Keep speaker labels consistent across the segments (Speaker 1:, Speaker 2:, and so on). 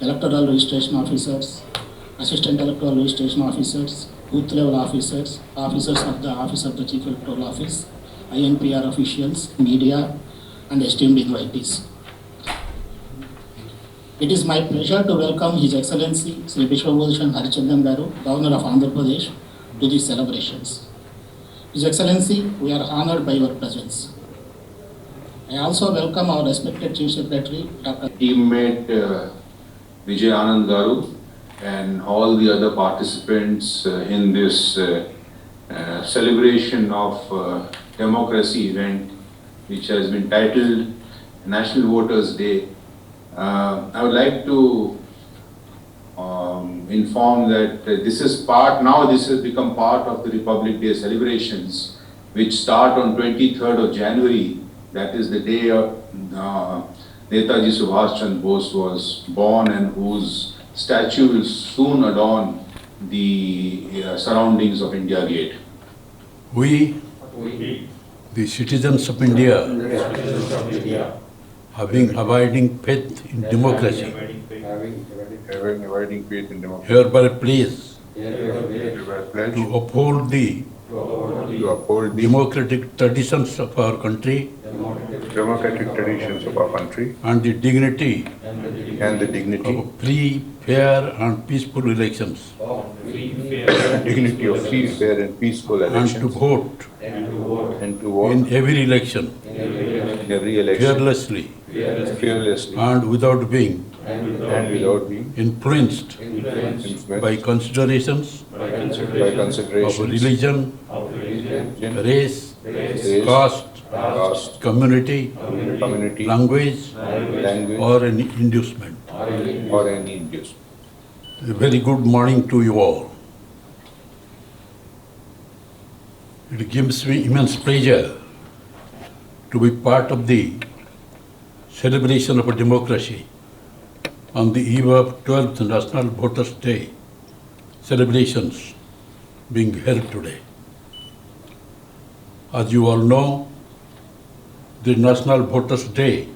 Speaker 1: electoral registration officers, assistant electoral registration officers, booth level officers, officers of the Office of the Chief Electoral Office, INPR officials, media, and esteemed invitees. It is my pleasure to welcome His Excellency Sri Vishwabhushan Harichandran Garu, Governor of Andhra Pradesh, to these celebrations. His Excellency, we are honored by your presence. I also welcome our respected Chief Secretary, Dr.
Speaker 2: Teammate Vijay Anand Garu and all the other participants in this celebration of democracy event, which has been titled National Voters Day. I would like to inform that this has become part of the Republic Day celebrations, which start on 23rd of January. That is the day of Netaji Subhash Chandra Bose was born, and whose statue will soon adorn the surroundings of India Gate.
Speaker 3: We, the citizens of India, having abiding faith in democracy, hereby pledge to uphold the democratic traditions of our country and the dignity of free, fair and peaceful elections, and to vote in every election fearlessly and without being influenced by considerations of religion, race, caste, community, language, or any inducement. A very good morning to you all. It gives me immense pleasure to be part of the celebration of a democracy on the eve of 12th National Voters' Day celebrations being held today. As you all know, the National Voters' Day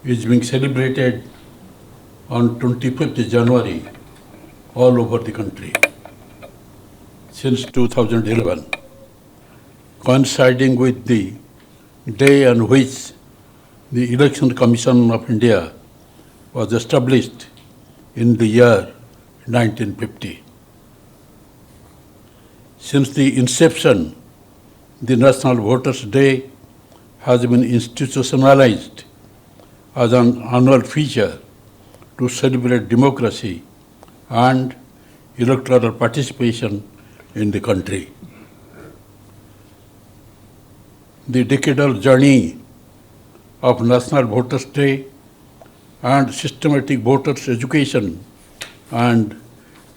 Speaker 3: is being celebrated on 25th January all over the country since 2011, coinciding with the day on which the Election Commission of India was established in the year 1950. Since the inception, the National Voters' Day has been institutionalized as an annual feature to celebrate democracy and electoral participation in the country. The decadal journey of National Voters' Day and systematic voters' education and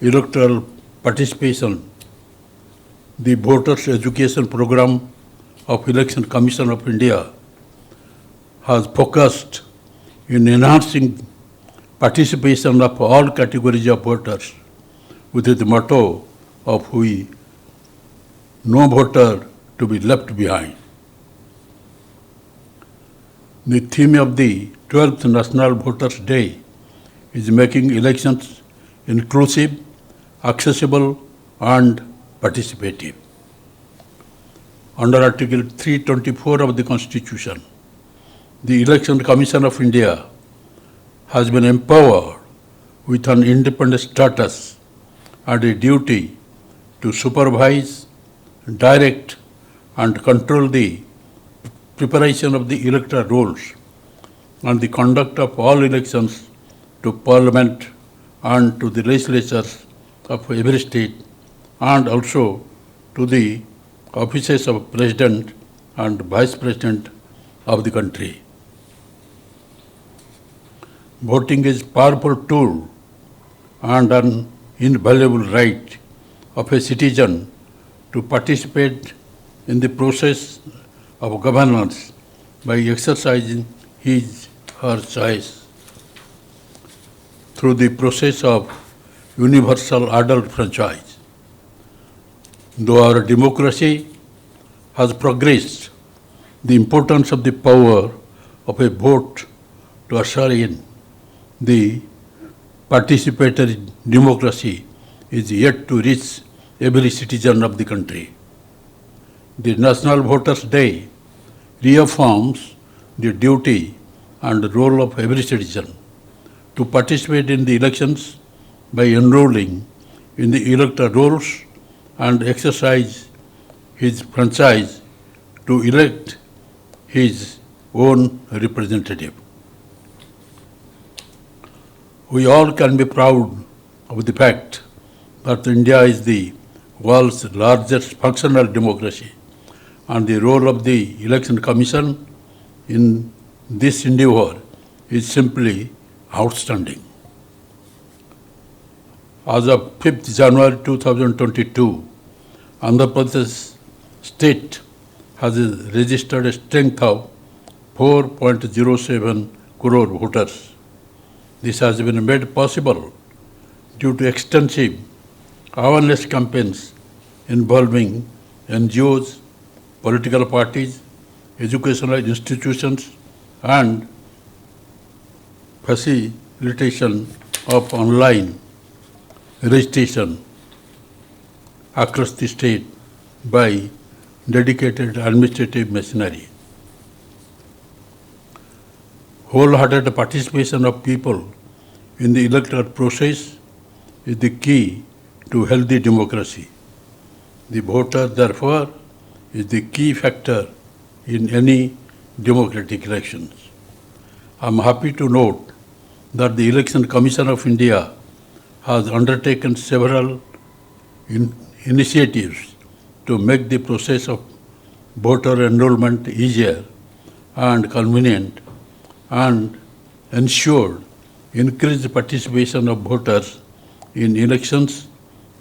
Speaker 3: electoral participation, the Voters' Education Program of Election Commission of India has focused in enhancing participation of all categories of voters with the motto of "We, no voter to be left behind." The theme of the 12th National Voters' Day is making elections inclusive, accessible and participative. Under Article 324 of the Constitution, the Election Commission of India has been empowered with an independent status and a duty to supervise, direct and control the preparation of the electoral rolls and the conduct of all elections to Parliament and to the legislatures of every state, and also to the offices of President and Vice President of the country. Voting is a powerful tool and an invaluable right of a citizen to participate in the process of governance by exercising his or her choice through the process of universal adult franchise. Though our democracy has progressed, the importance of the power of a vote to usher in the participatory democracy is yet to reach every citizen of the country. The National Voters' Day reaffirms the duty and role of every citizen to participate in the elections by enrolling in the electoral rolls and exercise his franchise to elect his own representative. We all can be proud of the fact that India is the world's largest functional democracy, and the role of the Election Commission in this endeavor is simply outstanding. As of 5th January 2022, Andhra Pradesh state has registered a strength of 4.07 crore voters. This has been made possible due to extensive awareness campaigns involving NGOs, political parties, educational institutions, and facilitation of online registration across the state by dedicated administrative machinery. Wholehearted participation of people in the electoral process is the key to healthy democracy. The voter, therefore, is the key factor in any democratic elections. I am happy to note that the Election Commission of India has undertaken several initiatives to make the process of voter enrollment easier and convenient, and ensured increased participation of voters in elections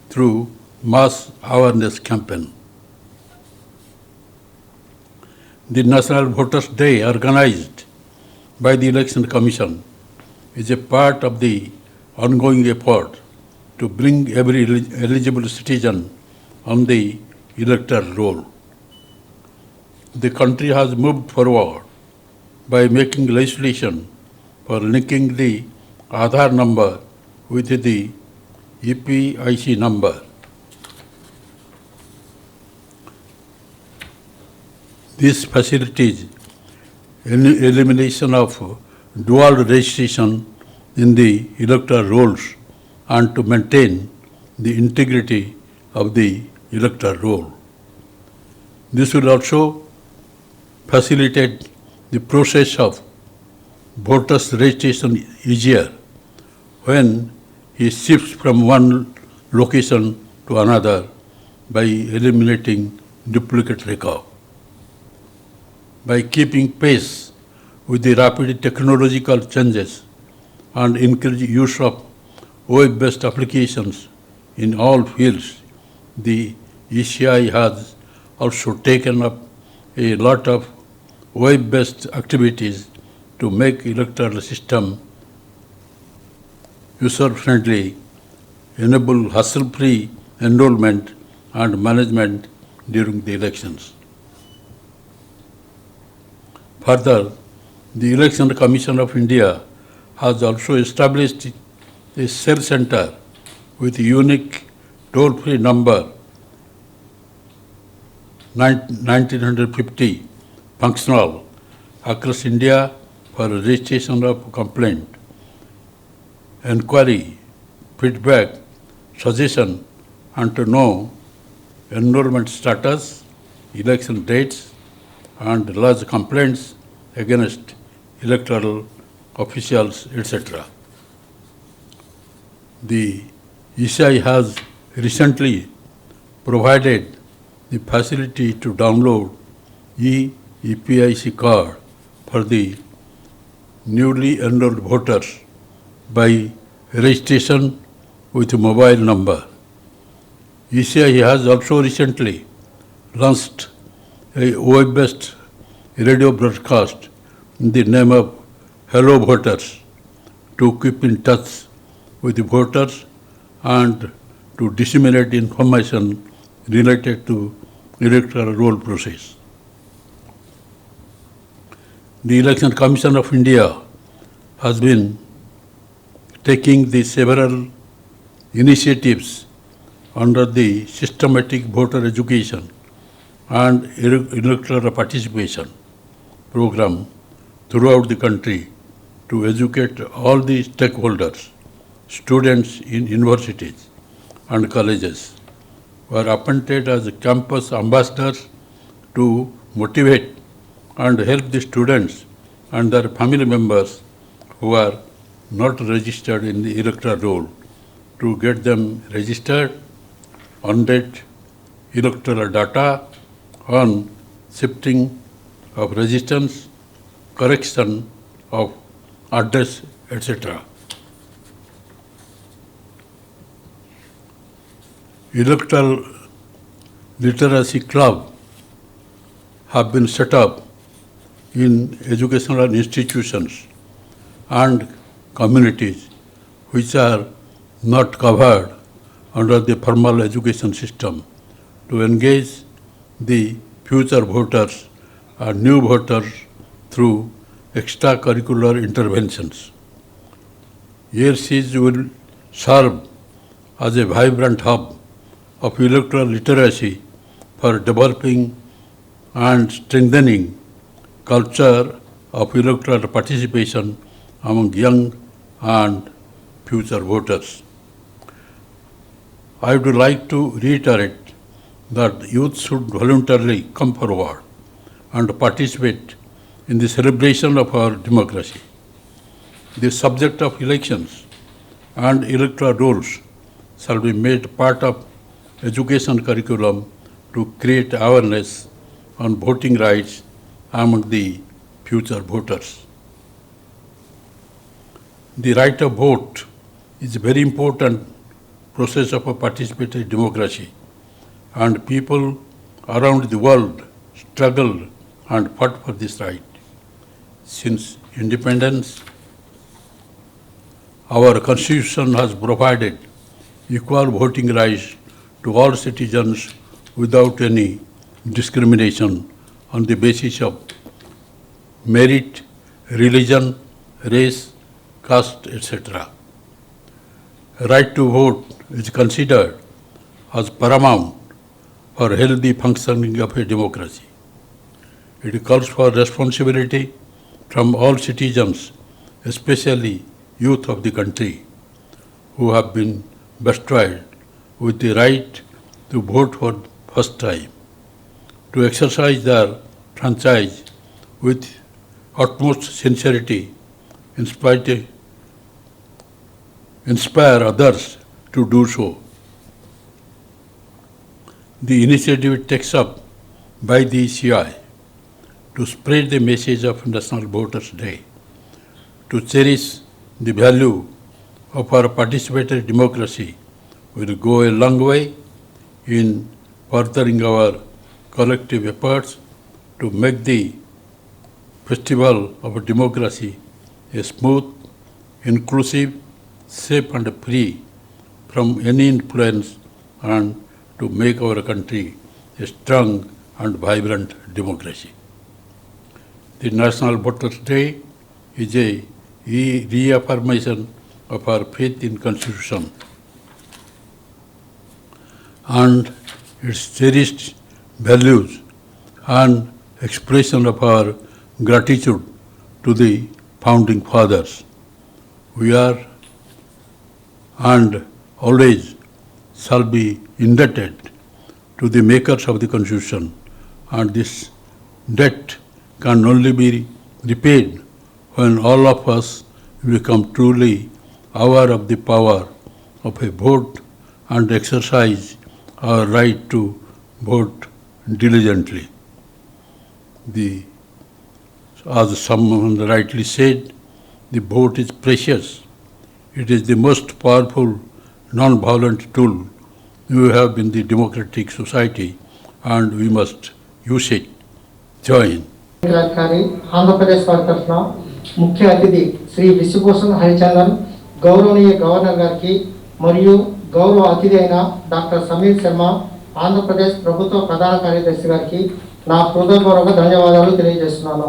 Speaker 3: through mass awareness campaign. The National Voters' Day organized by the Election Commission is a part of the ongoing effort to bring every eligible citizen on the electoral roll. The country has moved forward by making legislation for linking the Aadhaar number with the APPIC number. This facilitates elimination of dual registration in the electoral rolls and to maintain the integrity of the electoral roll. This will also facilitate the process of voters' registration easier when he shifts from one location to another by eliminating duplicate record. By keeping pace with the rapid technological changes and increased use of web-based applications in all fields, the ECI has also taken up a lot of web-based activities to make electoral system user-friendly, enable hassle-free enrollment and management during the elections. Further, the Election Commission of India has also established a cell center with unique toll-free number 1950 functional across India for registration of complaint, inquiry, feedback, suggestion, and to know enrollment status, election dates, and lodge complaints against electoral officials, etc. The ECI has recently provided the facility to download e-APPIC card for the newly enrolled voters by registration with a mobile number. ECI has also recently launched a web-based radio broadcast in the name of Hello Voters to keep in touch with the voters and to disseminate information related to electoral roll process. The Election Commission of India has been taking the several initiatives under the systematic voter education and electoral participation program throughout the country to educate all the stakeholders, students in universities and colleges were appointed as campus ambassadors to motivate and help the students and their family members who are not registered in the electoral roll to get them registered, on-date electoral data on shifting of resistance, correction of address, etc. Electoral literacy club have been set up in educational institutions and communities which are not covered under the formal education system to engage the future voters and new voters through extracurricular interventions. ELCs will serve as a vibrant hub of electoral literacy for developing and strengthening culture of electoral participation among young and future voters. I would like to reiterate that youth should voluntarily come forward and participate in the celebration of our democracy. The subject of elections and electoral rules shall be made part of education curriculum to create awareness on voting rights among the future voters. The right of vote is a very important process of a participatory democracy, and people around the world struggled and fought for this right. Since independence, our Constitution has provided equal voting rights to all citizens without any discrimination on the basis of merit, religion, race, caste, etc. Right to vote is considered as paramount for healthy functioning of a democracy. It calls for responsibility from all citizens, especially youth of the country, who have been bestowed with the right to vote for the first time, to exercise their franchise with utmost sincerity, inspire others to do so. The initiative takes up by the ECI to spread the message of National Voters' Day, to cherish the value of our participatory democracy will go a long way in furthering our collective efforts to make the festival of democracy a smooth, inclusive, safe and free from any influence, and to make our country a strong and vibrant democracy. The National Voters' Day is a reaffirmation of our faith in Constitution and its cherished values and expression of our gratitude to the founding fathers. We are and always shall be indebted to the makers of the Constitution, and this debt can only be repaid when all of us become truly aware of the power of a vote and exercise our right to vote diligently. As someone rightly said, the vote is precious. It is the most powerful non-violent tool we have in the democratic society, and we must use it. Join.
Speaker 4: Andhra Pradesh వారి తరఫున ముఖ్య అతిథి శ్రీ విశ్వభూషణ్ హరిచందన్, గౌరవనీయ governor గారికి మరియు గౌరవ అతిథి అయిన డాక్టర్ సమీర్ శర్మ, ఆంధ్రప్రదేశ్ ప్రభుత్వ ప్రధాన కార్యదర్శి గారికి నా హృదయపూర్వక ధన్యవాదాలు తెలియజేస్తున్నాను.